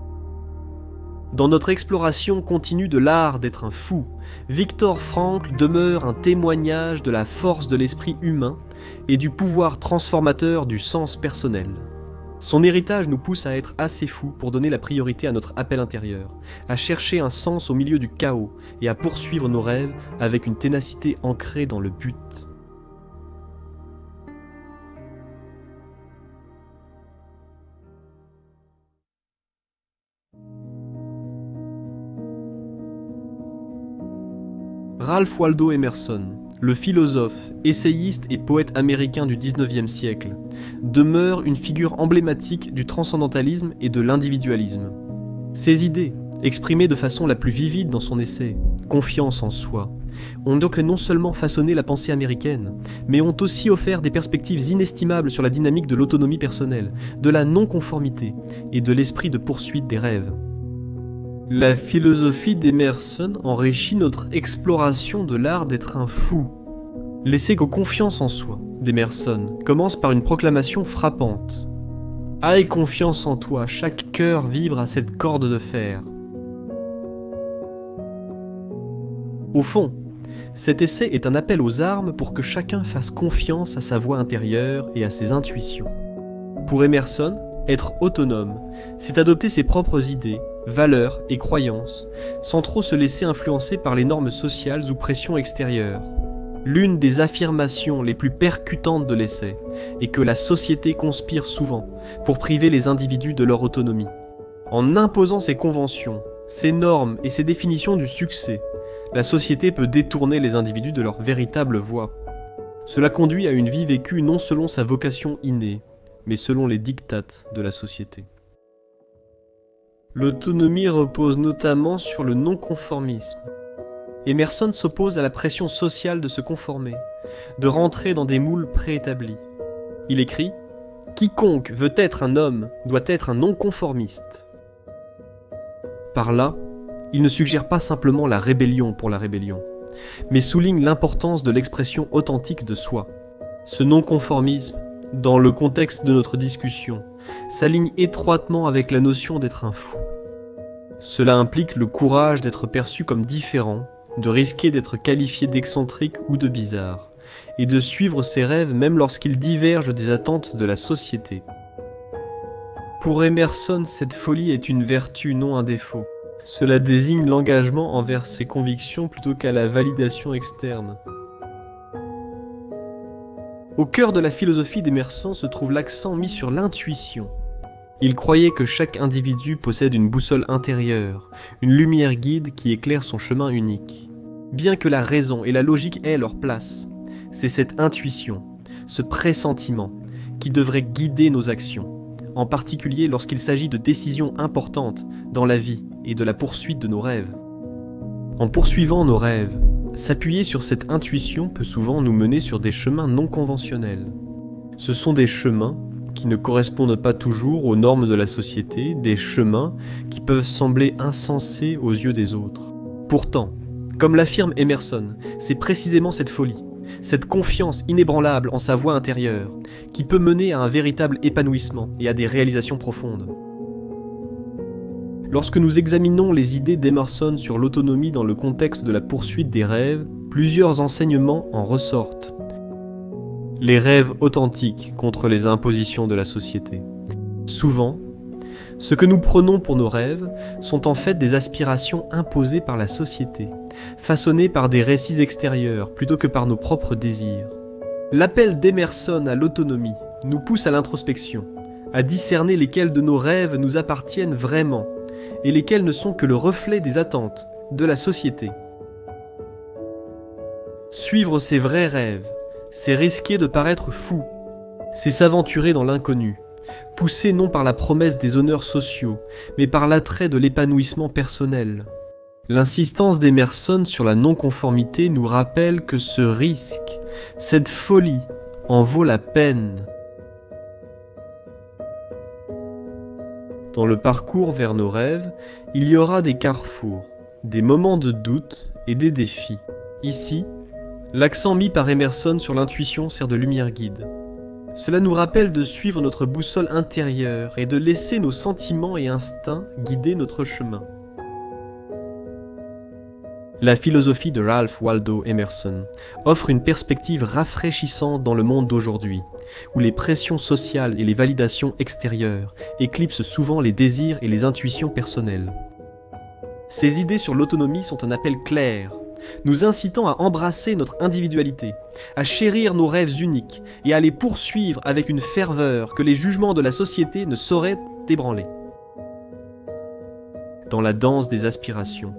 Dans notre exploration continue de l'art d'être un fou, Viktor Frankl demeure un témoignage de la force de l'esprit humain et du pouvoir transformateur du sens personnel. Son héritage nous pousse à être assez fous pour donner la priorité à notre appel intérieur, à chercher un sens au milieu du chaos et à poursuivre nos rêves avec une ténacité ancrée dans le but. Ralph Waldo Emerson, le philosophe, essayiste et poète américain du XIXe siècle, demeure une figure emblématique du transcendantalisme et de l'individualisme. Ses idées, exprimées de façon la plus vivide dans son essai « Confiance en soi », ont donc non seulement façonné la pensée américaine, mais ont aussi offert des perspectives inestimables sur la dynamique de l'autonomie personnelle, de la non-conformité et de l'esprit de poursuite des rêves. La philosophie d'Emerson enrichit notre exploration de l'art d'être un fou. L'essai Confiance en soi d'Emerson commence par une proclamation frappante. « Aie confiance en toi, chaque cœur vibre à cette corde de fer. » Au fond, cet essai est un appel aux armes pour que chacun fasse confiance à sa voix intérieure et à ses intuitions. Pour Emerson, être autonome, c'est adopter ses propres idées, valeurs et croyances, sans trop se laisser influencer par les normes sociales ou pressions extérieures. L'une des affirmations les plus percutantes de l'essai est que la société conspire souvent pour priver les individus de leur autonomie. En imposant ses conventions, ses normes et ses définitions du succès, la société peut détourner les individus de leur véritable voie. Cela conduit à une vie vécue non selon sa vocation innée, mais selon les diktats de la société. L'autonomie repose notamment sur le non-conformisme. Emerson s'oppose à la pression sociale de se conformer, de rentrer dans des moules préétablis. Il écrit « Quiconque veut être un homme doit être un non-conformiste ». Par là, il ne suggère pas simplement la rébellion pour la rébellion, mais souligne l'importance de l'expression authentique de soi. Ce non-conformisme, dans le contexte de notre discussion, s'aligne étroitement avec la notion d'être un fou. Cela implique le courage d'être perçu comme différent, de risquer d'être qualifié d'excentrique ou de bizarre, et de suivre ses rêves même lorsqu'ils divergent des attentes de la société. Pour Emerson, cette folie est une vertu, non un défaut. Cela désigne l'engagement envers ses convictions plutôt qu'à la validation externe. Au cœur de la philosophie d'Emerson se trouve l'accent mis sur l'intuition. Il croyait que chaque individu possède une boussole intérieure, une lumière guide qui éclaire son chemin unique. Bien que la raison et la logique aient leur place, c'est cette intuition, ce pressentiment, qui devrait guider nos actions, en particulier lorsqu'il s'agit de décisions importantes dans la vie et de la poursuite de nos rêves. En poursuivant nos rêves, s'appuyer sur cette intuition peut souvent nous mener sur des chemins non conventionnels. Ce sont des chemins qui ne correspondent pas toujours aux normes de la société, des chemins qui peuvent sembler insensés aux yeux des autres. Pourtant, comme l'affirme Emerson, c'est précisément cette folie, cette confiance inébranlable en sa voix intérieure, qui peut mener à un véritable épanouissement et à des réalisations profondes. Lorsque nous examinons les idées d'Emerson sur l'autonomie dans le contexte de la poursuite des rêves, plusieurs enseignements en ressortent. Les rêves authentiques contre les impositions de la société. Souvent, ce que nous prenons pour nos rêves sont en fait des aspirations imposées par la société, façonnées par des récits extérieurs plutôt que par nos propres désirs. L'appel d'Emerson à l'autonomie nous pousse à l'introspection, à discerner lesquels de nos rêves nous appartiennent vraiment et lesquels ne sont que le reflet des attentes de la société. Suivre ses vrais rêves, c'est risquer de paraître fou, c'est s'aventurer dans l'inconnu, poussé non par la promesse des honneurs sociaux, mais par l'attrait de l'épanouissement personnel. L'insistance d'Emerson sur la non-conformité nous rappelle que ce risque, cette folie, en vaut la peine. Dans le parcours vers nos rêves, il y aura des carrefours, des moments de doute et des défis. Ici, l'accent mis par Emerson sur l'intuition sert de lumière guide. Cela nous rappelle de suivre notre boussole intérieure et de laisser nos sentiments et instincts guider notre chemin. La philosophie de Ralph Waldo Emerson offre une perspective rafraîchissante dans le monde d'aujourd'hui, où les pressions sociales et les validations extérieures éclipsent souvent les désirs et les intuitions personnelles. Ces idées sur l'autonomie sont un appel clair, nous incitant à embrasser notre individualité, à chérir nos rêves uniques et à les poursuivre avec une ferveur que les jugements de la société ne sauraient ébranler. Dans la danse des aspirations,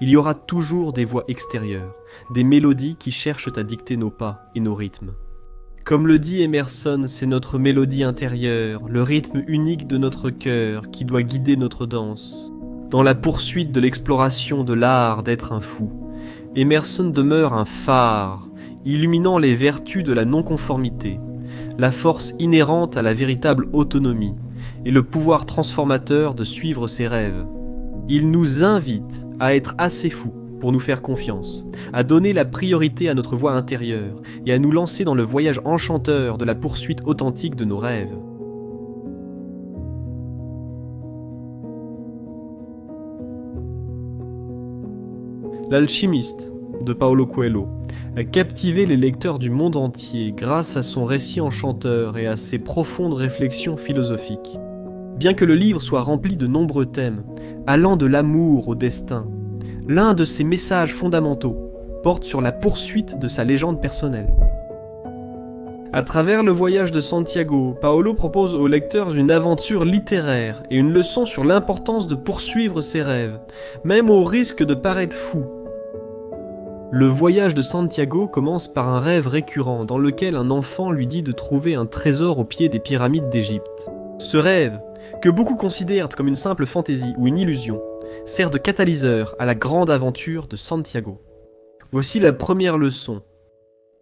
il y aura toujours des voix extérieures, des mélodies qui cherchent à dicter nos pas et nos rythmes. Comme le dit Emerson, c'est notre mélodie intérieure, le rythme unique de notre cœur qui doit guider notre danse. Dans la poursuite de l'exploration de l'art d'être un fou, Emerson demeure un phare, illuminant les vertus de la non-conformité, la force inhérente à la véritable autonomie et le pouvoir transformateur de suivre ses rêves. Il nous invite à être assez fous pour nous faire confiance, à donner la priorité à notre voix intérieure et à nous lancer dans le voyage enchanteur de la poursuite authentique de nos rêves. L'Alchimiste de Paulo Coelho a captivé les lecteurs du monde entier grâce à son récit enchanteur et à ses profondes réflexions philosophiques. Bien que le livre soit rempli de nombreux thèmes, allant de l'amour au destin, l'un de ses messages fondamentaux porte sur la poursuite de sa légende personnelle. À travers le voyage de Santiago, Paolo propose aux lecteurs une aventure littéraire et une leçon sur l'importance de poursuivre ses rêves, même au risque de paraître fou. Le voyage de Santiago commence par un rêve récurrent dans lequel un enfant lui dit de trouver un trésor au pied des pyramides d'Égypte. Ce rêve, que beaucoup considèrent comme une simple fantaisie ou une illusion, sert de catalyseur à la grande aventure de Santiago. Voici la première leçon.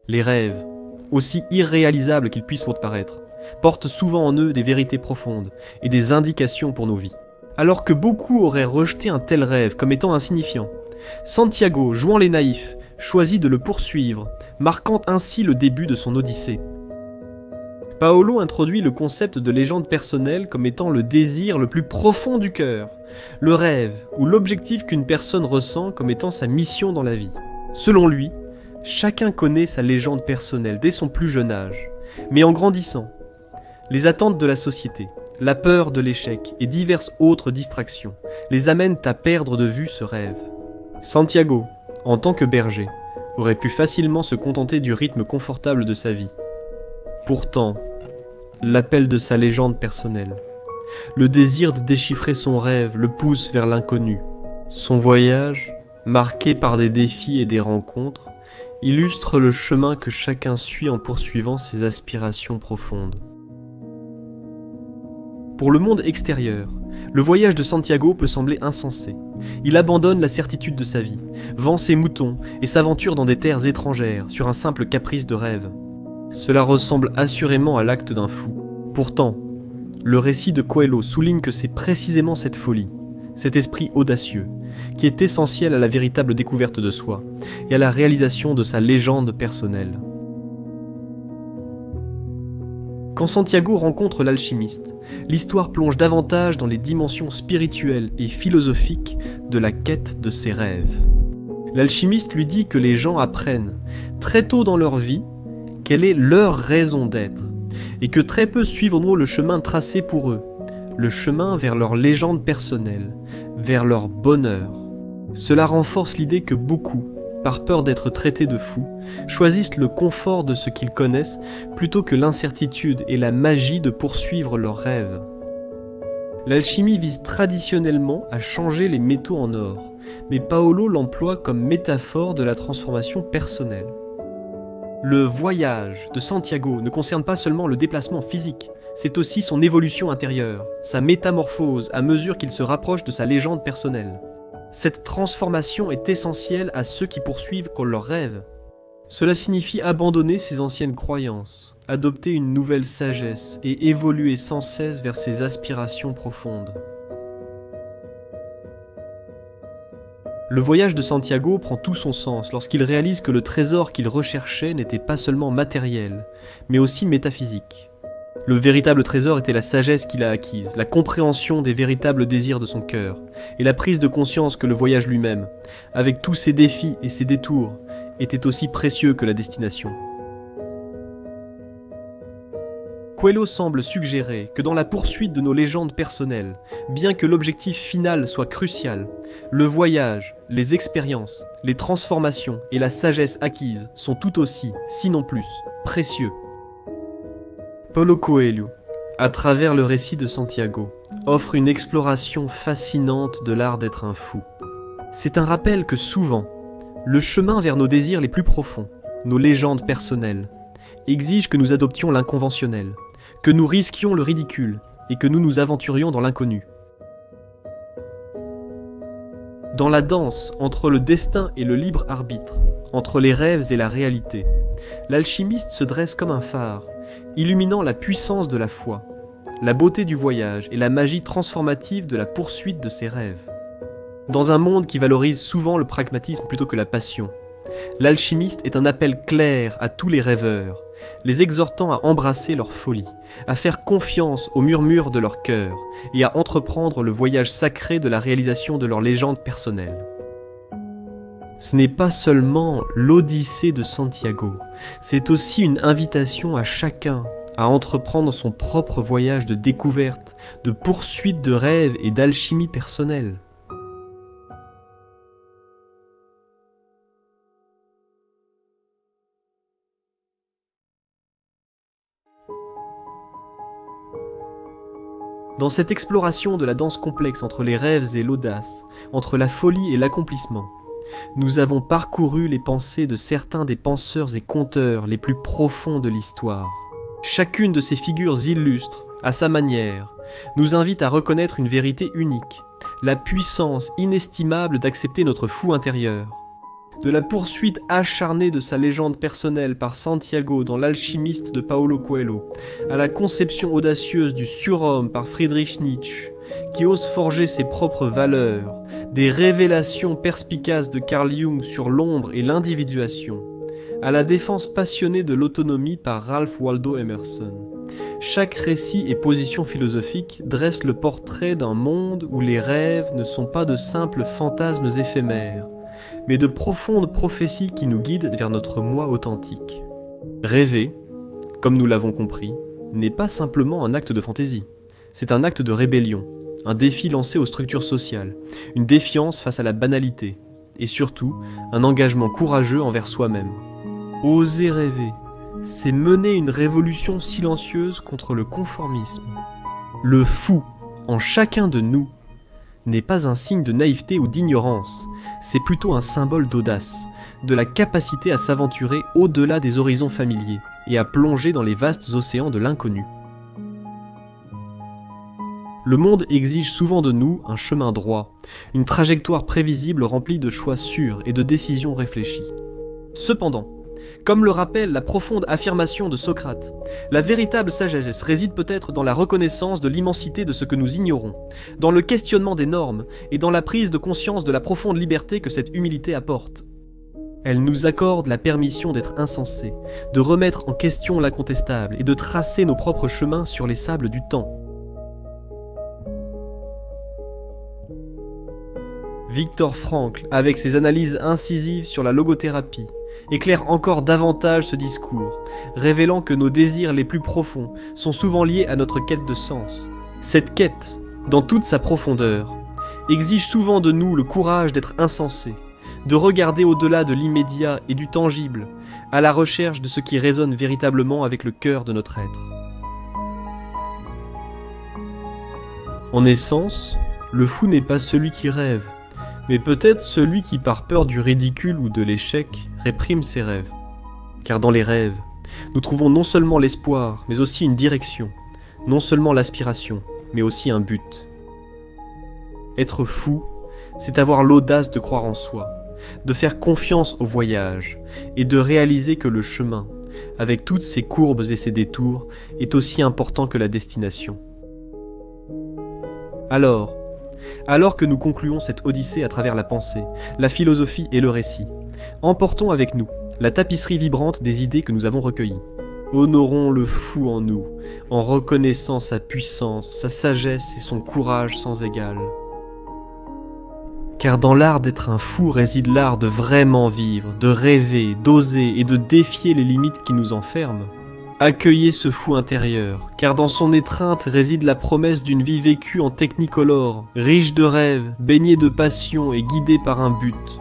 Les rêves, aussi irréalisables qu'ils puissent paraître, portent souvent en eux des vérités profondes et des indications pour nos vies. Alors que beaucoup auraient rejeté un tel rêve comme étant insignifiant, Santiago, jouant les naïfs, choisit de le poursuivre, marquant ainsi le début de son odyssée. Paolo introduit le concept de légende personnelle comme étant le désir le plus profond du cœur, le rêve ou l'objectif qu'une personne ressent comme étant sa mission dans la vie. Selon lui, chacun connaît sa légende personnelle dès son plus jeune âge, mais en grandissant, les attentes de la société, la peur de l'échec et diverses autres distractions les amènent à perdre de vue ce rêve. Santiago, en tant que berger, aurait pu facilement se contenter du rythme confortable de sa vie. Pourtant, l'appel de sa légende personnelle, le désir de déchiffrer son rêve le pousse vers l'inconnu. Son voyage, marqué par des défis et des rencontres, illustre le chemin que chacun suit en poursuivant ses aspirations profondes. Pour le monde extérieur, le voyage de Santiago peut sembler insensé. Il abandonne la certitude de sa vie, vend ses moutons et s'aventure dans des terres étrangères sur un simple caprice de rêve. Cela ressemble assurément à l'acte d'un fou. Pourtant, le récit de Coelho souligne que c'est précisément cette folie, cet esprit audacieux, qui est essentiel à la véritable découverte de soi et à la réalisation de sa légende personnelle. Quand Santiago rencontre l'alchimiste, l'histoire plonge davantage dans les dimensions spirituelles et philosophiques de la quête de ses rêves. L'alchimiste lui dit que les gens apprennent, très tôt dans leur vie, quelle est leur raison d'être, et que très peu suivront le chemin tracé pour eux, le chemin vers leur légende personnelle, vers leur bonheur. Cela renforce l'idée que beaucoup, par peur d'être traités de fous, choisissent le confort de ce qu'ils connaissent plutôt que l'incertitude et la magie de poursuivre leurs rêves. L'alchimie vise traditionnellement à changer les métaux en or, mais Paolo l'emploie comme métaphore de la transformation personnelle. Le voyage de Santiago ne concerne pas seulement le déplacement physique, c'est aussi son évolution intérieure, sa métamorphose à mesure qu'il se rapproche de sa légende personnelle. Cette transformation est essentielle à ceux qui poursuivent leurs rêves. Cela signifie abandonner ses anciennes croyances, adopter une nouvelle sagesse et évoluer sans cesse vers ses aspirations profondes. Le voyage de Santiago prend tout son sens lorsqu'il réalise que le trésor qu'il recherchait n'était pas seulement matériel, mais aussi métaphysique. Le véritable trésor était la sagesse qu'il a acquise, la compréhension des véritables désirs de son cœur, et la prise de conscience que le voyage lui-même, avec tous ses défis et ses détours, était aussi précieux que la destination. Coelho semble suggérer que dans la poursuite de nos légendes personnelles, bien que l'objectif final soit crucial, le voyage, les expériences, les transformations et la sagesse acquise sont tout aussi, sinon plus, précieux. Paulo Coelho, à travers le récit de Santiago, offre une exploration fascinante de l'art d'être un fou. C'est un rappel que souvent, le chemin vers nos désirs les plus profonds, nos légendes personnelles, exige que nous adoptions l'inconventionnel, que nous risquions le ridicule et que nous nous aventurions dans l'inconnu. Dans la danse entre le destin et le libre arbitre, entre les rêves et la réalité, l'alchimiste se dresse comme un phare, illuminant la puissance de la foi, la beauté du voyage et la magie transformative de la poursuite de ses rêves. Dans un monde qui valorise souvent le pragmatisme plutôt que la passion, l'alchimiste est un appel clair à tous les rêveurs, les exhortant à embrasser leur folie, à faire confiance aux murmures de leur cœur et à entreprendre le voyage sacré de la réalisation de leur légende personnelle. Ce n'est pas seulement l'Odyssée de Santiago, c'est aussi une invitation à chacun à entreprendre son propre voyage de découverte, de poursuite de rêves et d'alchimie personnelle. Dans cette exploration de la danse complexe entre les rêves et l'audace, entre la folie et l'accomplissement, nous avons parcouru les pensées de certains des penseurs et conteurs les plus profonds de l'histoire. Chacune de ces figures illustres, à sa manière, nous invite à reconnaître une vérité unique, la puissance inestimable d'accepter notre fou intérieur. De la poursuite acharnée de sa légende personnelle par Santiago dans L'Alchimiste de Paulo Coelho, à la conception audacieuse du surhomme par Friedrich Nietzsche, qui ose forger ses propres valeurs, des révélations perspicaces de Carl Jung sur l'ombre et l'individuation, à la défense passionnée de l'autonomie par Ralph Waldo Emerson. Chaque récit et position philosophique dresse le portrait d'un monde où les rêves ne sont pas de simples fantasmes éphémères, mais de profondes prophéties qui nous guident vers notre moi authentique. Rêver, comme nous l'avons compris, n'est pas simplement un acte de fantaisie, c'est un acte de rébellion, un défi lancé aux structures sociales, une défiance face à la banalité, et surtout, un engagement courageux envers soi-même. Oser rêver, c'est mener une révolution silencieuse contre le conformisme. Le fou, en chacun de nous, n'est pas un signe de naïveté ou d'ignorance, c'est plutôt un symbole d'audace, de la capacité à s'aventurer au-delà des horizons familiers et à plonger dans les vastes océans de l'inconnu. Le monde exige souvent de nous un chemin droit, une trajectoire prévisible remplie de choix sûrs et de décisions réfléchies. Cependant, comme le rappelle la profonde affirmation de Socrate, la véritable sagesse réside peut-être dans la reconnaissance de l'immensité de ce que nous ignorons, dans le questionnement des normes et dans la prise de conscience de la profonde liberté que cette humilité apporte. Elle nous accorde la permission d'être insensés, de remettre en question l'incontestable et de tracer nos propres chemins sur les sables du temps. Viktor Frankl, avec ses analyses incisives sur la logothérapie, éclaire encore davantage ce discours, révélant que nos désirs les plus profonds sont souvent liés à notre quête de sens. Cette quête, dans toute sa profondeur, exige souvent de nous le courage d'être insensés, de regarder au-delà de l'immédiat et du tangible, à la recherche de ce qui résonne véritablement avec le cœur de notre être. En essence, le fou n'est pas celui qui rêve, mais peut-être celui qui, par peur du ridicule ou de l'échec, réprime ses rêves. Car dans les rêves, nous trouvons non seulement l'espoir, mais aussi une direction, non seulement l'aspiration, mais aussi un but. Être fou, c'est avoir l'audace de croire en soi, de faire confiance au voyage, et de réaliser que le chemin, avec toutes ses courbes et ses détours, est aussi important que la destination. Alors que nous concluons cette odyssée à travers la pensée, la philosophie et le récit, emportons avec nous la tapisserie vibrante des idées que nous avons recueillies. Honorons le fou en nous, en reconnaissant sa puissance, sa sagesse et son courage sans égal. Car dans l'art d'être un fou réside l'art de vraiment vivre, de rêver, d'oser et de défier les limites qui nous enferment. Accueillez ce fou intérieur, car dans son étreinte réside la promesse d'une vie vécue en technicolore, riche de rêves, baignée de passion et guidée par un but.